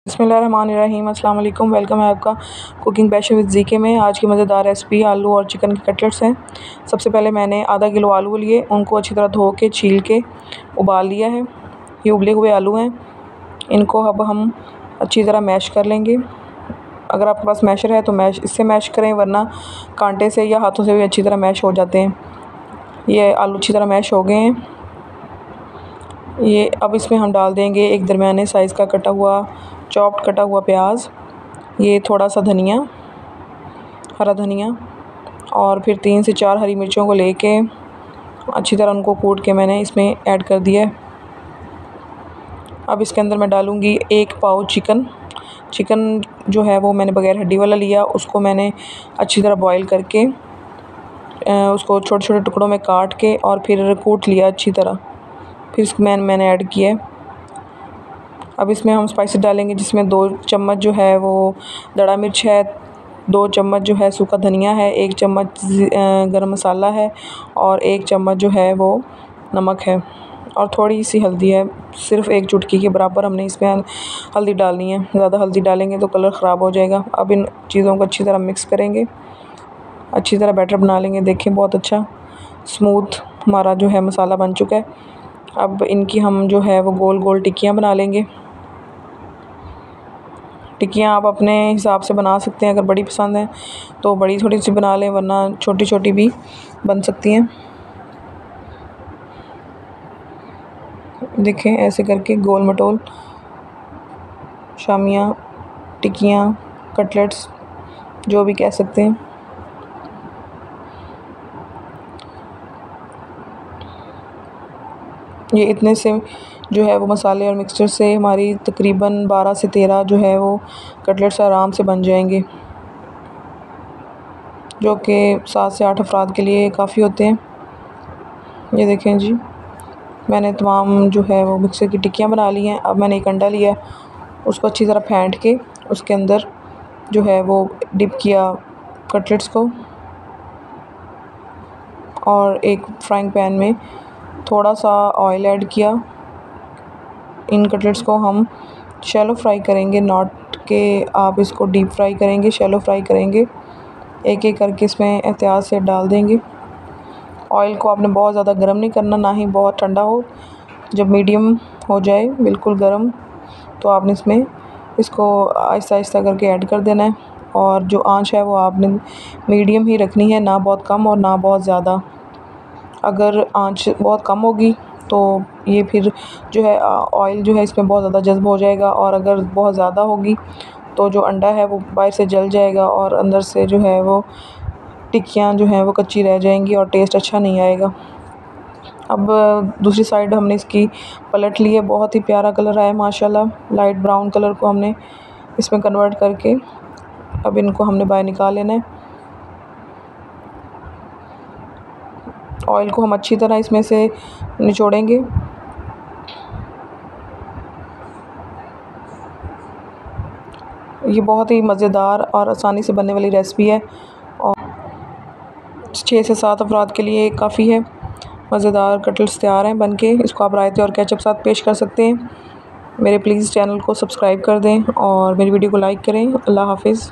बिस्मिल्लाहिर्रहमानिर्रहीम अस्सलाम वालेकुम। वेलकम है आपका कुकिंग पैशन विद जीके में। आज की मज़ेदार रेसिपी आलू और चिकन के कटलेट्स हैं। सबसे पहले मैंने आधा किलो आलू लिए, उनको अच्छी तरह धो के छील के उबाल लिया है। ये उबले हुए आलू हैं। इनको अब हम अच्छी तरह मैश कर लेंगे। अगर आपके पास मैशर है तो इससे मैश करें, वरना कांटे से या हाथों से भी अच्छी तरह मैश हो जाते हैं। ये आलू अच्छी तरह मैश हो गए हैं। ये अब इसमें हम डाल देंगे एक दरमियाने साइज़ का कटा हुआ प्याज, ये थोड़ा सा धनिया, हरा धनिया, और फिर 3 से 4 हरी मिर्चों को लेके अच्छी तरह उनको कूट के मैंने इसमें ऐड कर दिया है। अब इसके अंदर मैं डालूँगी 1 पाव चिकन जो है वो मैंने बग़ैर हड्डी वाला लिया। उसको मैंने अच्छी तरह बॉईल करके उसको छोटे छोटे टुकड़ों में काट के और फिर कूट लिया अच्छी तरह। फिर इसको मैंने ऐड किया है। अब इसमें हम स्पाइसेस डालेंगे, जिसमें 2 चम्मच जो है वो दड़ा मिर्च है, 2 चम्मच जो है सूखा धनिया है, 1 चम्मच गरम मसाला है और 1 चम्मच जो है वो नमक है और थोड़ी सी हल्दी है। सिर्फ़ 1 चुटकी के बराबर हमने इसमें हल्दी डालनी है। ज़्यादा हल्दी डालेंगे तो कलर ख़राब हो जाएगा। अब इन चीज़ों को अच्छी तरह मिक्स करेंगे, अच्छी तरह बैटर बना लेंगे। देखें बहुत अच्छा स्मूथ हमारा जो है मसाला बन चुका है। अब इनकी हम जो है वो गोल गोल टिक्कियाँ बना लेंगे। टिक्कियाँ आप अपने हिसाब से बना सकते हैं। अगर बड़ी पसंद है तो बड़ी थोड़ी सी बना लें, वरना छोटी छोटी भी बन सकती हैं। देखें ऐसे करके गोल मटोल शामियाँ, टिक्कियाँ, कटलेट्स, जो भी कह सकते हैं। ये इतने से जो है वो मसाले और मिक्सचर से हमारी तकरीबन 12 से 13 जो है वो कटलेट्स आराम से बन जाएंगे, जो कि 7 से 8 अफराद के लिए काफ़ी होते हैं। ये देखें जी, मैंने तमाम जो है वो मिक्सर की टिक्कियाँ बना ली हैं। अब मैंने एक अंडा लिया, उसको अच्छी तरह फेंट के उसके अंदर जो है वो डिप किया कटलेट्स को, और एक फ्राइंग पैन में थोड़ा सा ऑयल ऐड किया। इन कटलेट्स को हम शैलो फ्राई करेंगे, नॉट के आप इसको डीप फ्राई करेंगे, शैलो फ्राई करेंगे। एक एक करके इसमें एहतियात से डाल देंगे। ऑयल को आपने बहुत ज़्यादा गर्म नहीं करना, ना ही बहुत ठंडा हो। जब मीडियम हो जाए बिल्कुल गर्म, तो आपने इसमें इसको आहिस्ता आहिस्ता करके ऐड कर देना है। और जो आंच है वो आपने मीडियम ही रखनी है, ना बहुत कम और ना बहुत ज़्यादा। अगर आंच बहुत कम होगी तो ये फिर जो है ऑयल जो है इसमें बहुत ज़्यादा जज़्ब हो जाएगा, और अगर बहुत ज़्यादा होगी तो जो अंडा है वो बाहर से जल जाएगा और अंदर से जो है वो टिक्कियाँ जो हैं वो कच्ची रह जाएंगी और टेस्ट अच्छा नहीं आएगा। अब दूसरी साइड हमने इसकी पलट ली है। बहुत ही प्यारा कलर आया माशाल्लाह। लाइट ब्राउन कलर को हमने इसमें कन्वर्ट करके अब इनको हमने बाहर निकाल लेना है। ऑयल को हम अच्छी तरह इसमें से निचोड़ेंगे। ये बहुत ही मज़ेदार और आसानी से बनने वाली रेसिपी है और 6 से 7 अफराद के लिए काफ़ी है। मज़ेदार कटलेट्स तैयार हैं बनके। इसको आप रायते और केचप साथ पेश कर सकते हैं। मेरे प्लीज़ चैनल को सब्सक्राइब कर दें और मेरी वीडियो को लाइक करें। अल्लाह हाफ़िज़।